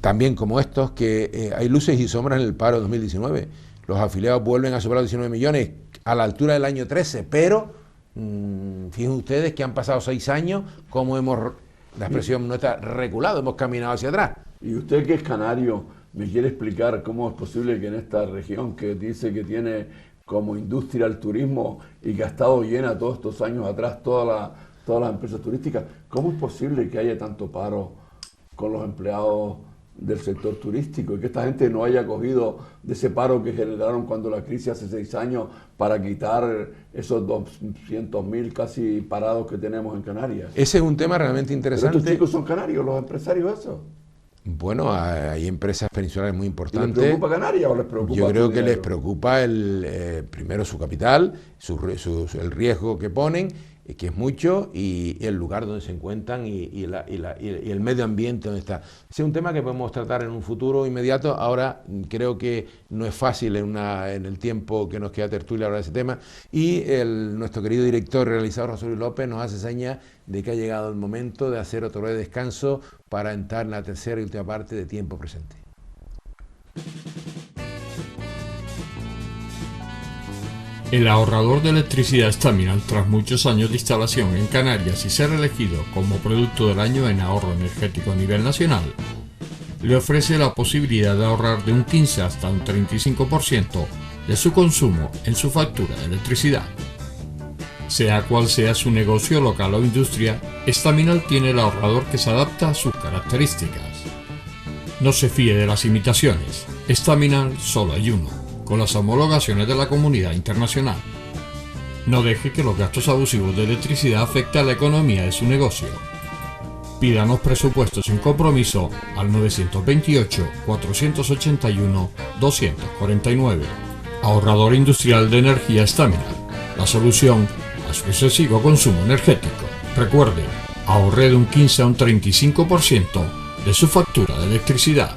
también como estos, que hay luces y sombras en el paro 2019. Los afiliados vuelven a superar los 19 millones a la altura del año 13, pero fíjense ustedes que han pasado 6 años, como la expresión no está reculado, hemos caminado hacia atrás. Y usted que es canario, ¿me quiere explicar cómo es posible que en esta región que dice que tiene como industria el turismo y que ha estado llena todos estos años atrás todas las empresas turísticas, cómo es posible que haya tanto paro con los empleados del sector turístico y que esta gente no haya cogido de ese paro que generaron cuando la crisis hace 6 años para quitar esos 200.000 casi parados que tenemos en Canarias? Ese es un tema realmente interesante. Pero estos chicos son canarios, los empresarios esos. Bueno, hay empresas peninsulares muy importantes. ¿Les preocupa Canarias o les preocupa? Yo creo que les preocupa primero su capital, el riesgo que ponen que es mucho, y el lugar donde se encuentran y el medio ambiente donde está. Es un tema que podemos tratar en un futuro inmediato. Ahora creo que no es fácil en el tiempo que nos queda tertulia hablar de ese tema, y nuestro querido director y realizador José Luis López nos hace seña de que ha llegado el momento de hacer otro breve descanso para entrar en la tercera y última parte de Tiempo Presente. El ahorrador de electricidad Staminal, tras muchos años de instalación en Canarias y ser elegido como producto del año en ahorro energético a nivel nacional, le ofrece la posibilidad de ahorrar de un 15 hasta un 35% de su consumo en su factura de electricidad. Sea cual sea su negocio local o industria, Staminal tiene el ahorrador que se adapta a sus características. No se fíe de las imitaciones, Staminal solo hay uno, con las homologaciones de la comunidad internacional. No deje que los gastos abusivos de electricidad afecten a la economía de su negocio. Pídanos presupuestos sin compromiso al 928-481-249. Ahorrador industrial de energía Staminal, la solución a su excesivo consumo energético. Recuerde, ahorre de un 15 a un 35% de su factura de electricidad.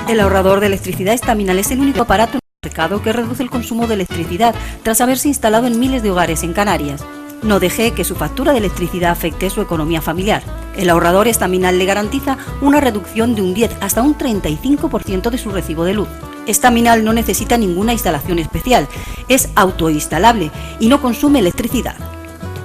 El ahorrador de electricidad Staminal es el único aparato en el mercado que reduce el consumo de electricidad tras haberse instalado en miles de hogares en Canarias. No deje que su factura de electricidad afecte su economía familiar. El ahorrador Staminal le garantiza una reducción de un 10 hasta un 35% de su recibo de luz. Staminal no necesita ninguna instalación especial, es autoinstalable y no consume electricidad.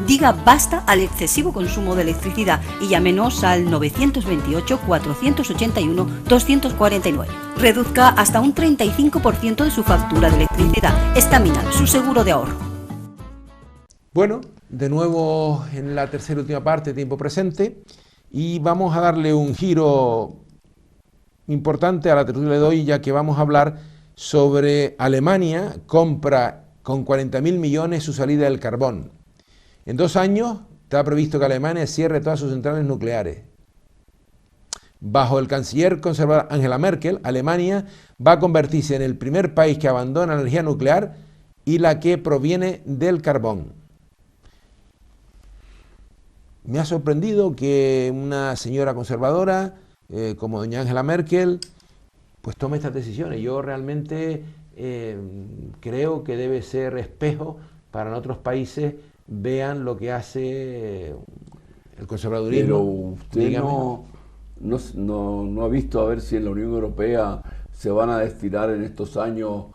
Diga basta al excesivo consumo de electricidad y llámenos al 928-481-249. Reduzca hasta un 35% de su factura de electricidad. Staminal, su seguro de ahorro. Bueno, de nuevo en la tercera y última parte, Tiempo Presente, y vamos a darle un giro importante a la tertulia de hoy, ya que vamos a hablar sobre Alemania compra con 40.000 millones su salida del carbón. En 2 años está previsto que Alemania cierre todas sus centrales nucleares. Bajo el canciller conservador Angela Merkel, Alemania va a convertirse en el primer país que abandona la energía nuclear y la que proviene del carbón. Me ha sorprendido que una señora conservadora como doña Angela Merkel pues tome estas decisiones. Yo realmente creo que debe ser espejo para en otros países vean lo que hace el conservadurismo. Pero usted no ha visto a ver si en la Unión Europea se van a destinar en estos años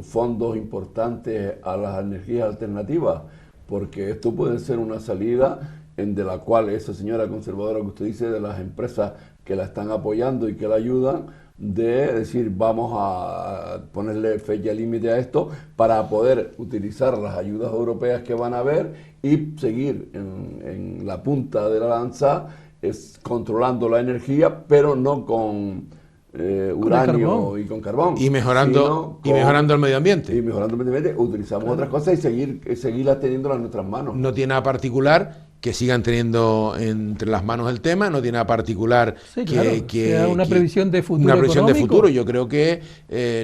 fondos importantes a las energías alternativas, porque esto puede ser una salida de la cual esa señora conservadora que usted dice, de las empresas que la están apoyando y que la ayudan, de decir vamos a ponerle fecha límite a esto para poder utilizar las ayudas europeas que van a haber y seguir en la punta de la lanza, controlando la energía, pero no con uranio y con carbón. Y mejorando el medio ambiente. Y mejorando el medio ambiente, utilizamos otras cosas y seguirlas teniendo en nuestras manos. No tiene nada particular que sigan teniendo entre las manos el tema, no tiene nada particular que sea una previsión de futuro. Una previsión de futuro. Yo creo que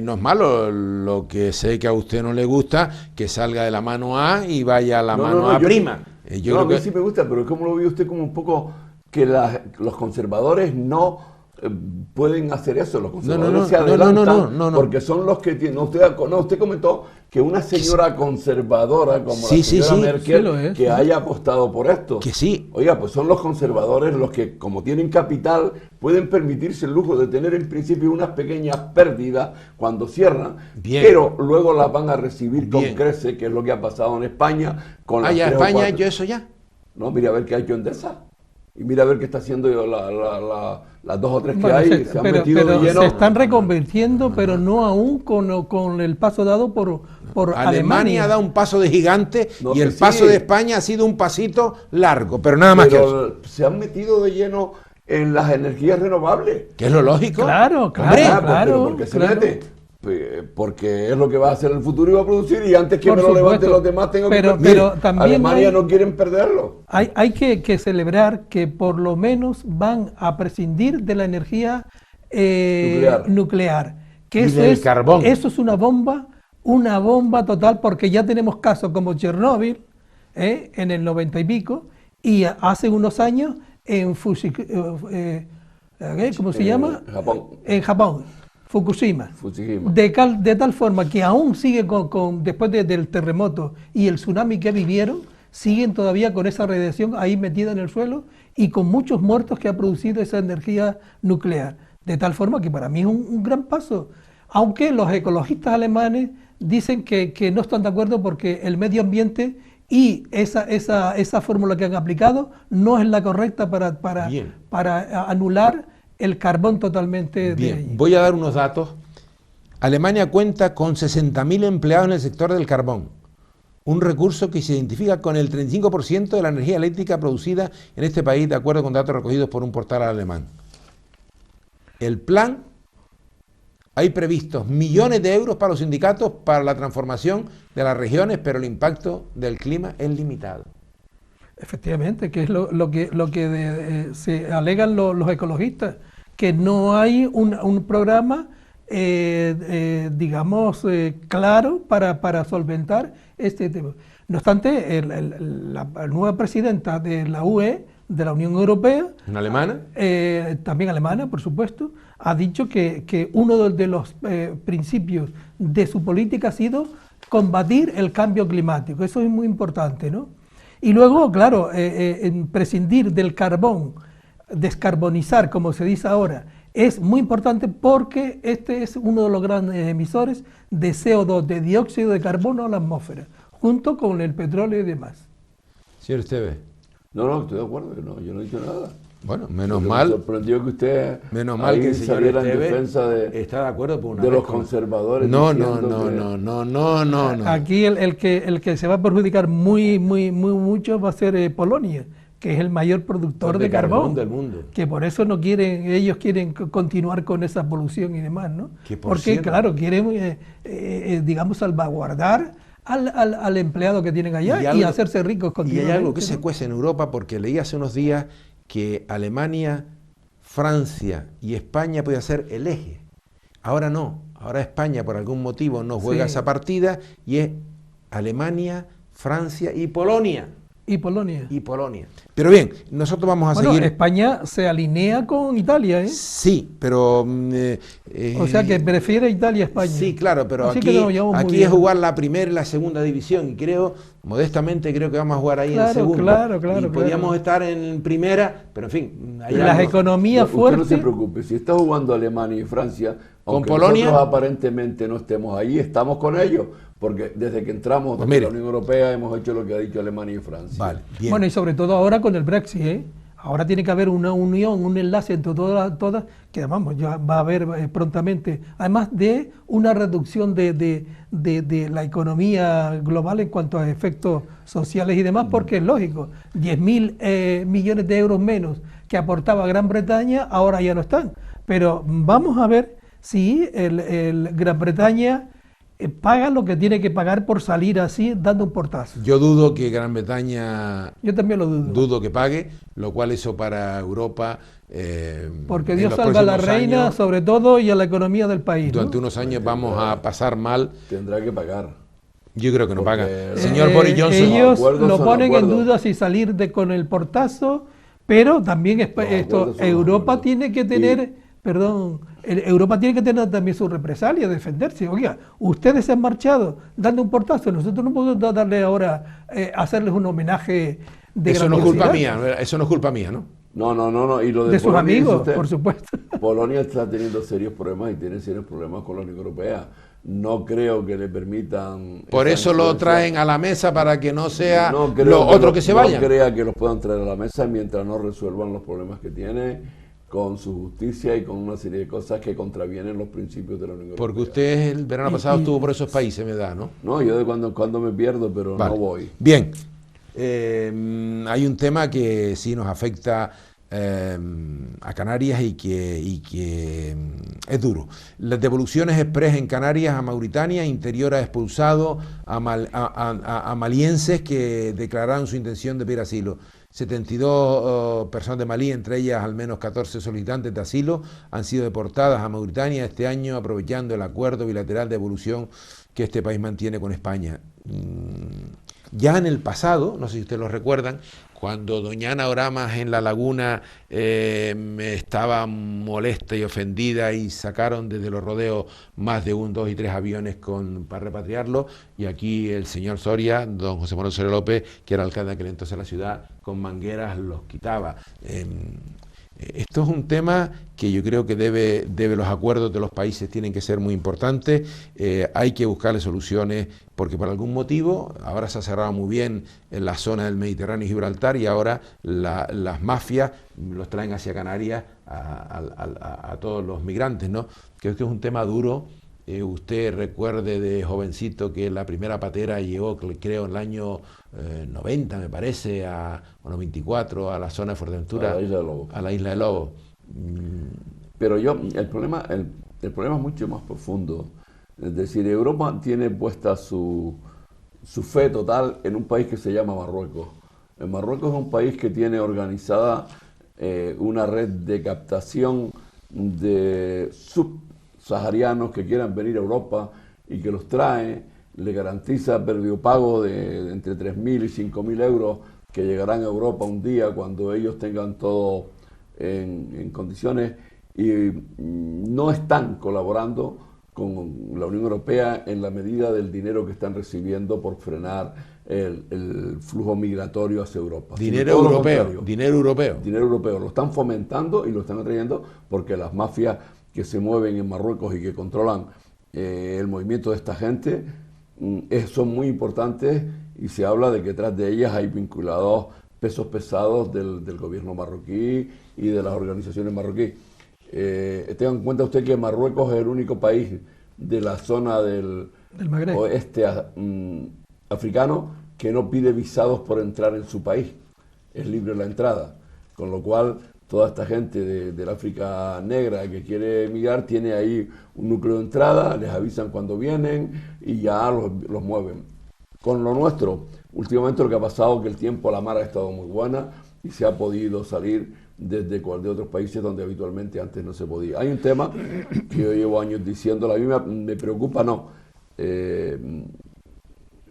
no es malo. Lo que sé que a usted no le gusta, que salga de la mano A y vaya a la mano A prima. Yo creo que sí me gusta, pero ¿cómo lo ve usted como un poco que los conservadores no pueden hacer eso? Los conservadores se adelantan porque son los que tienen. Usted comentó que una señora conservadora como la señora Merkel que haya apostado por esto. Que sí. Oiga, pues son los conservadores los que, como tienen capital, pueden permitirse el lujo de tener en principio unas pequeñas pérdidas cuando cierran, pero luego las van a recibir con crece, que es lo que ha pasado en España. ¿Ya España ha hecho eso ya? No, mira a ver qué ha hecho Endesa. Y mira a ver qué está haciendo las 2 o 3 que hay. Se han metido de lleno. Se están reconvirtiendo, pero no aún con el paso dado por Alemania. Ha dado un paso de gigante y el paso de España ha sido un pasito largo, pero nada más que eso. Se han metido de lleno en las energías renovables. Que es lo lógico. Claro. ¿Pero por qué se mete? Porque es lo que va a hacer el futuro y va a producir, y antes que Por me lo levanten supuesto. los demás tengo que Pero perder. también Alemania hay- no quieren perderlo. Hay que celebrar que por lo menos van a prescindir de la energía nuclear. Que Y eso del es, carbón. eso es una bomba total, porque ya tenemos casos como Chernóbil, en el 90 y pico, y hace unos años en ¿cómo se llama? Japón. En Japón, Fukushima. Fukushima. De tal forma que aún sigue después del terremoto y el tsunami que vivieron, siguen todavía con esa radiación ahí metida en el suelo y con muchos muertos que ha producido esa energía nuclear. De tal forma que para mí es un gran paso. Aunque los ecologistas alemanes dicen que no están de acuerdo porque el medio ambiente y esa fórmula que han aplicado no es la correcta para anular el carbón totalmente de allí. Bien, voy a dar unos datos. Alemania cuenta con 60.000 empleados en el sector del carbón, un recurso que se identifica con el 35% de la energía eléctrica producida en este país, de acuerdo con datos recogidos por un portal alemán. El plan, hay previstos millones de euros para los sindicatos para la transformación de las regiones, pero el impacto del clima es limitado. Efectivamente, que es lo que se alegan los ecologistas, que no hay un programa, digamos, claro para solventar este tema. No obstante, la nueva presidenta de la UE, de la Unión Europea, ¿Una alemana? también alemana, por supuesto, ha dicho que uno de los principios de su política ha sido combatir el cambio climático. Eso es muy importante, ¿no? Y luego, claro, prescindir del carbón, descarbonizar, como se dice ahora, es muy importante porque este es uno de los grandes emisores de CO2, de dióxido de carbono a la atmósfera, junto con el petróleo y demás. Señor Esteves. No, estoy de acuerdo, no, yo no he dicho nada. Bueno, menos Porque mal. Me sorprendió que usted Menos mal que el señor saliera en Esteves defensa está de acuerdo por una de vez los con- conservadores. No. Aquí el que se va a perjudicar muy mucho va a ser Polonia, que es el mayor productor de carbón del mundo. Que por eso no quieren, ellos quieren continuar con esa polución y demás, ¿no? Que por Porque, cierto- claro, quieren, digamos, salvaguardar al empleado que tienen allá y algo- hacerse ricos Y continuamente. hay algo que se ¿no? cuece en Europa, porque leí hace unos días que Alemania, Francia y España podían ser el eje. Ahora no, ahora España por algún motivo no juega Sí. esa partida y es Alemania, Francia y Polonia. Y Polonia. Pero bien, nosotros vamos a Bueno, seguir. España se alinea con Italia, ¿eh? Sí, pero... O sea que prefiere Italia a España. Sí, claro, pero Así que aquí, nos llevamos muy aquí bien. es jugar la primera y la segunda división. Y creo, modestamente, creo que vamos a jugar ahí en Claro, segunda. claro, y podíamos claro. estar en primera, pero en fin. hay Las algo. economías Usted no se fuertes. preocupe, si está jugando Alemania y Francia, ¿Con aunque Polonia? nosotros aparentemente no estemos ahí, estamos con ellos, porque desde que entramos Pues en mire. la Unión Europea hemos hecho lo que ha dicho Alemania y Francia. Vale, bien. Bueno, y sobre todo ahora con el Brexit, ¿eh? Ahora tiene que haber una unión, un enlace entre todas, que vamos, ya va a haber prontamente, además de una reducción de la economía global en cuanto a efectos sociales y demás, porque es lógico, 10.000 millones de euros menos que aportaba Gran Bretaña, ahora ya no están. Pero vamos a ver si el Gran Bretaña paga lo que tiene que pagar por salir así, dando un portazo. Yo dudo que Gran Bretaña Yo también lo dudo. que pague, lo cual eso para Europa... Porque en Dios los salva a la próximos reina, años, sobre todo, y a la economía del país, ¿no? Durante unos años vamos a pasar mal. Tendrá que pagar. Yo creo que no Porque- paga. Señor Boris Johnson... Ellos acuerdos lo son ponen en acuerdos. duda si salir con el portazo, pero también Los acuerdos son Europa acuerdos. tiene que tener, Europa tiene que tener también su represalia, defenderse. Oiga, ustedes se han marchado dando un portazo, nosotros no podemos darle ahora, hacerles un homenaje de Eso no es culpa grandiosidad. mía, eso no es culpa mía, ¿no? No. Y lo de De sus Polonia, dice amigos, usted, por supuesto. Polonia está teniendo serios problemas y tiene serios problemas con la Unión Europea. No creo que le permitan... Por esa eso lo influencia. traen a la mesa para que no sea No creo los otros que se no vayan. crea que los puedan traer a la mesa mientras no resuelvan los problemas que tiene con su justicia y con una serie de cosas que contravienen los principios de la Unión Porque Europea. usted el verano pasado estuvo por esos países, me da, ¿no? No, yo de cuando en cuando me pierdo, pero Vale. no voy. Bien, hay un tema que sí nos afecta a Canarias y que es duro. Las devoluciones express en Canarias a Mauritania, Interior ha expulsado a malienses que declararon su intención de pedir asilo. 72 personas de Malí, entre ellas al menos 14 solicitantes de asilo, han sido deportadas a Mauritania este año, aprovechando el acuerdo bilateral de devolución que este país mantiene con España. Ya en el pasado, no sé si ustedes lo recuerdan, cuando doña Ana Oramas en La Laguna estaba molesta y ofendida y sacaron desde los rodeos más de 1, 2 y 3 aviones para repatriarlo, y aquí el señor Soria, don José Manuel Soria López, que era alcalde de aquel entonces de la ciudad, con mangueras los quitaba. Esto es un tema que yo creo que debe los acuerdos de los países tienen que ser muy importantes, hay que buscarle soluciones, porque por algún motivo ahora se ha cerrado muy bien en la zona del Mediterráneo y Gibraltar, y ahora las mafias los traen hacia Canarias a todos los migrantes, ¿no? Creo que es un tema duro. Usted recuerde de jovencito que la primera patera llegó, creo, en el año 90, me parece, o 94, a la zona de Fuerteventura, a la Isla de Lobos. Pero el problema es mucho más profundo. Es decir, Europa tiene puesta su fe total en un país que se llama Marruecos. Marruecos es un país que tiene organizada una red de captación de subsaharianos que quieran venir a Europa y que los trae, le garantiza previo pago de entre 3.000 y 5.000 euros que llegarán a Europa un día cuando ellos tengan todo en condiciones, y no están colaborando con la Unión Europea en la medida del dinero que están recibiendo por frenar el flujo migratorio hacia Europa. Dinero europeo. Lo están fomentando y lo están atrayendo porque las mafias que se mueven en Marruecos y que controlan el movimiento de esta gente son muy importantes, y se habla de que detrás de ellas hay vinculados pesos pesados del gobierno marroquí y de las organizaciones marroquíes. Tenga en cuenta usted que Marruecos es el único país de la zona del Magreb oeste africano que no pide visados por entrar en su país. Es libre la entrada, con lo cual toda esta gente del África negra que quiere emigrar tiene ahí un núcleo de entrada, les avisan cuando vienen y ya los mueven. Con lo nuestro, últimamente lo que ha pasado es que el tiempo a la mar ha estado muy buena y se ha podido salir de otros países donde habitualmente antes no se podía. Hay un tema que yo llevo años diciendo, a mí me preocupa,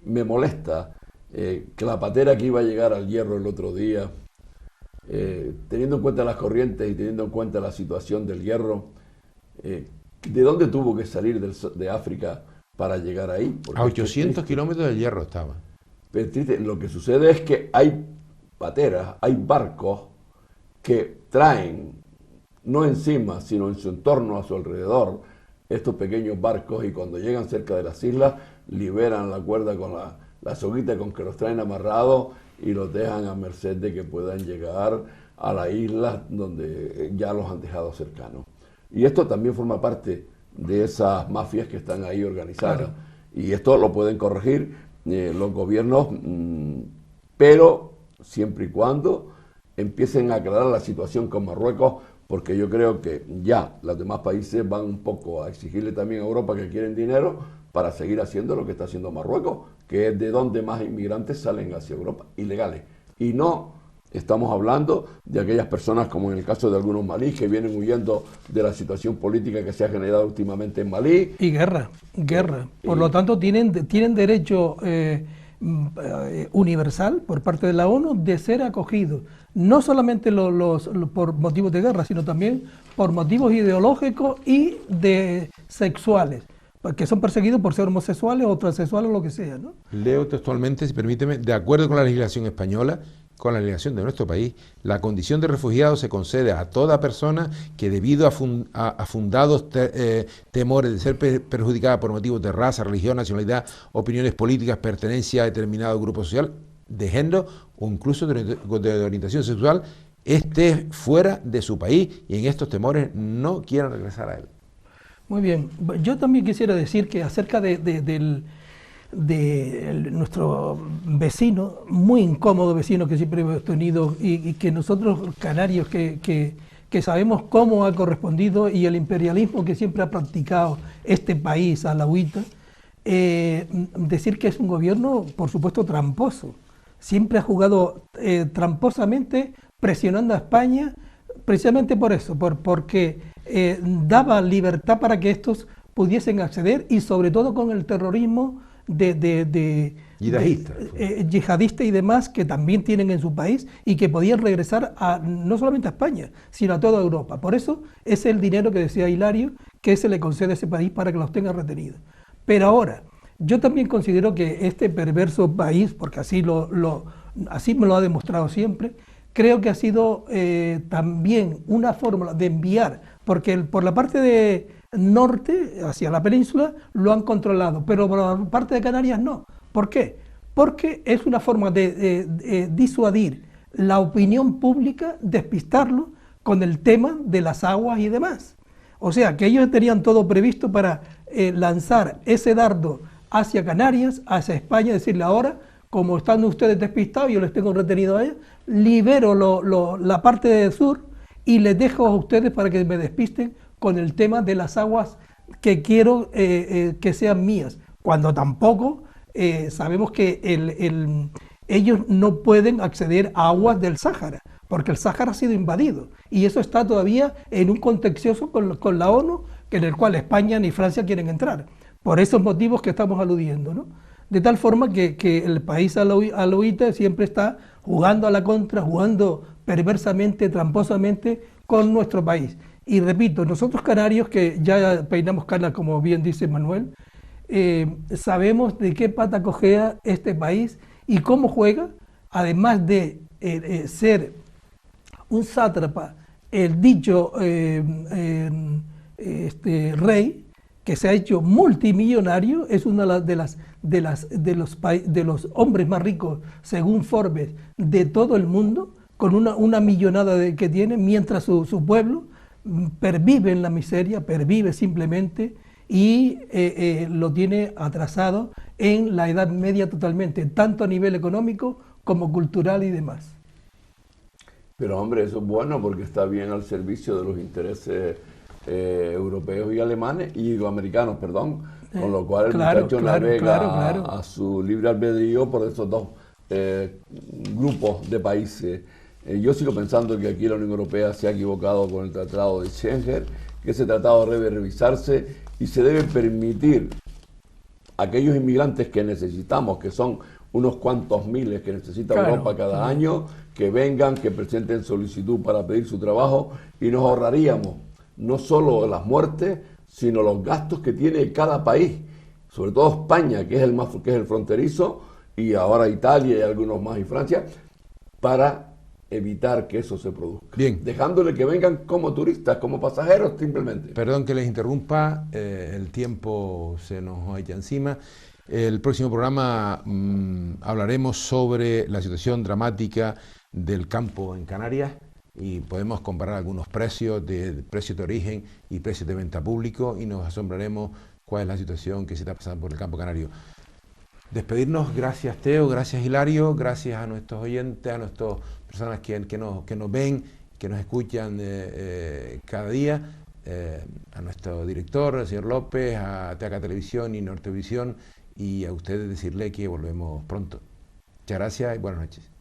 me molesta que la patera que iba a llegar al Hierro el otro día, teniendo en cuenta las corrientes y teniendo en cuenta la situación del Hierro, ¿de dónde tuvo que salir de África para llegar ahí? Porque a 800 kilómetros del Hierro estaba. Pero triste, lo que sucede es que hay pateras, hay barcos que traen, no encima, sino en su entorno, a su alrededor, estos pequeños barcos, y cuando llegan cerca de las islas, liberan la cuerda con la soguita con que los traen amarrados y los dejan a merced de que puedan llegar a la isla donde ya los han dejado cercanos. Y esto también forma parte de esas mafias que están ahí organizadas. Claro. Y esto lo pueden corregir los gobiernos, pero siempre y cuando empiecen a aclarar la situación con Marruecos, porque yo creo que ya los demás países van un poco a exigirle también a Europa que quieren dinero para seguir haciendo lo que está haciendo Marruecos, que es de donde más inmigrantes salen hacia Europa, ilegales. Y no estamos hablando de aquellas personas, como en el caso de algunos malíes, que vienen huyendo de la situación política que se ha generado últimamente en Malí. Y guerra. Por lo tanto, tienen derecho universal por parte de la ONU de ser acogidos, no solamente por motivos de guerra, sino también por motivos ideológicos y sexuales, que son perseguidos por ser homosexuales o transexuales o lo que sea, ¿no? Leo textualmente, si permíteme, de acuerdo con la legislación española, con la legislación de nuestro país, la condición de refugiado se concede a toda persona que, debido a fundados temores de ser perjudicada por motivos de raza, religión, nacionalidad, opiniones políticas, pertenencia a determinado grupo social, de género o incluso de orientación sexual, esté fuera de su país y en estos temores no quieran regresar a él. Muy bien. Yo también quisiera decir que acerca de nuestro vecino, muy incómodo vecino que siempre hemos tenido y que nosotros canarios que sabemos cómo ha correspondido y el imperialismo que siempre ha practicado este país alauita, decir que es un gobierno, por supuesto, tramposo. Siempre ha jugado tramposamente, presionando a España, precisamente por eso, porque daba libertad para que estos pudiesen acceder y sobre todo con el terrorismo yihadista y demás que también tienen en su país y que podían regresar no solamente a España, sino a toda Europa. Por eso es el dinero que decía Hilario que se le concede a ese país para que los tenga retenidos. Pero ahora, yo también considero que este perverso país, porque así me lo ha demostrado siempre, creo que ha sido también una fórmula de enviar, porque por la parte de norte, hacia la península, lo han controlado, pero por la parte de Canarias no. ¿Por qué? Porque es una forma de disuadir la opinión pública, despistarlo con el tema de las aguas y demás. O sea, que ellos tenían todo previsto para lanzar ese dardo hacia Canarias, hacia España, decirle ahora, como están ustedes despistados, yo les tengo retenido a ellos, libero la parte del sur y les dejo a ustedes para que me despisten con el tema de las aguas que quiero que sean mías, cuando tampoco sabemos que ellos no pueden acceder a aguas del Sáhara, porque el Sáhara ha sido invadido, y eso está todavía en un contencioso con la ONU, en el cual España ni Francia quieren entrar, por esos motivos que estamos aludiendo, ¿no? De tal forma que el país alauita siempre está jugando a la contra, jugando perversamente, tramposamente con nuestro país. Y repito, nosotros canarios, que ya peinamos cana, como bien dice Manuel, sabemos de qué pata cojea este país y cómo juega, además de ser un sátrapa, el dicho rey, que se ha hecho multimillonario, es uno de los hombres más ricos, según Forbes, de todo el mundo, con una millonada que tiene, mientras su pueblo pervive en la miseria, pervive simplemente y lo tiene atrasado en la Edad Media totalmente, tanto a nivel económico como cultural y demás. Pero hombre, eso es bueno porque está bien al servicio de los intereses europeos y alemanes y americanos, perdón, con lo cual el muchacho navega a su libre albedrío por esos dos grupos de países. Yo sigo pensando que aquí la Unión Europea se ha equivocado con el Tratado de Schengen, que ese tratado debe revisarse y se debe permitir a aquellos inmigrantes que necesitamos, que son unos cuantos miles que necesita Europa cada año, que vengan, que presenten solicitud para pedir su trabajo y nos ahorraríamos no solo las muertes, sino los gastos que tiene cada país, sobre todo España, que es el fronterizo, y ahora Italia y algunos más y Francia, para evitar que eso se produzca. Bien. Dejándole que vengan como turistas, como pasajeros simplemente. Perdón que les interrumpa, el tiempo se nos echa encima. El próximo programa hablaremos sobre la situación dramática del campo en Canarias y podemos comparar algunos precios de origen y precios de venta público y nos asombraremos cuál es la situación que se está pasando por el campo canario. Despedirnos, gracias Teo, gracias Hilario, gracias a nuestros oyentes, a nuestras personas que nos ven, que nos escuchan cada día, a nuestro director, el señor López, a Teaca Televisión y Nortevisión, y a ustedes decirle que volvemos pronto. Muchas gracias y buenas noches.